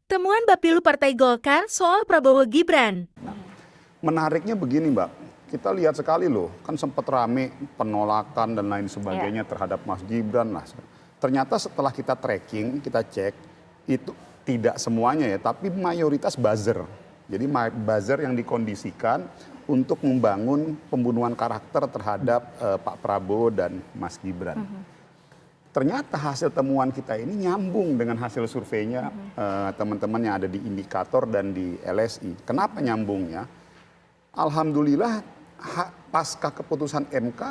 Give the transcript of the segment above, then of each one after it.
Temuan Bapilu Partai Golkar soal Prabowo Gibran. Menariknya begini Mbak, kita lihat sekali loh, kan sempat rame penolakan dan lain sebagainya terhadap Mas Gibran lah. Ternyata setelah kita tracking, kita cek, itu tidak semuanya ya, tapi mayoritas buzzer. Jadi buzzer yang dikondisikan untuk membangun pembunuhan karakter terhadap Pak Prabowo dan Mas Gibran. Ternyata hasil temuan kita ini nyambung dengan hasil surveinya teman-teman yang ada di Indikator dan di LSI. Kenapa nyambungnya? Alhamdulillah pasca keputusan MK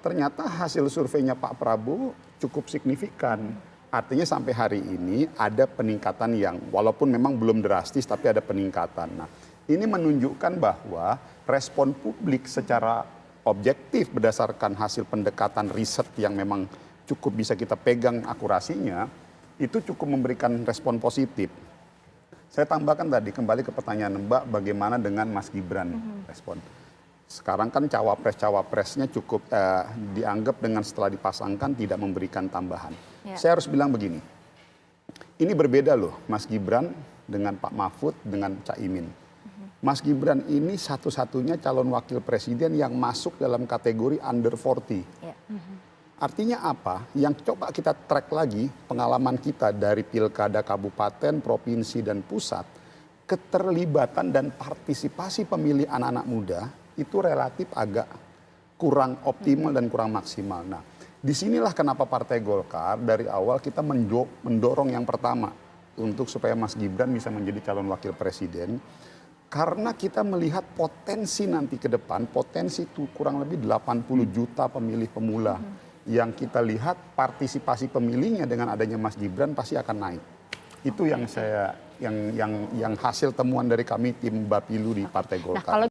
ternyata hasil surveinya Pak Prabowo cukup signifikan. Artinya sampai hari ini ada peningkatan yang walaupun memang belum drastis tapi ada peningkatan. Nah, ini menunjukkan bahwa respon publik secara objektif berdasarkan hasil pendekatan riset yang memang cukup bisa kita pegang akurasinya, itu cukup memberikan respon positif. Saya tambahkan tadi, kembali ke pertanyaan Mbak, bagaimana dengan Mas Gibran respon. Sekarang kan cawapres-cawapresnya cukup dianggap dengan setelah dipasangkan tidak memberikan tambahan. Saya harus bilang begini, ini berbeda loh Mas Gibran dengan Pak Mahfud, dengan Caimin. Mas Gibran ini satu-satunya calon wakil presiden yang masuk dalam kategori under 40. Artinya apa? Yang coba kita track lagi pengalaman kita dari pilkada kabupaten, provinsi, dan pusat, keterlibatan dan partisipasi pemilih anak-anak muda itu relatif agak kurang optimal dan kurang maksimal. Nah, disinilah kenapa Partai Golkar dari awal kita mendorong yang pertama untuk supaya Mas Gibran bisa menjadi calon wakil presiden. Karena kita melihat potensi nanti ke depan, potensi itu kurang lebih 80 juta pemilih pemula. Yang kita lihat partisipasi pemilihnya dengan adanya Mas Gibran pasti akan naik. Itu yang saya yang hasil temuan dari kami tim Bapilu di Partai Golkar.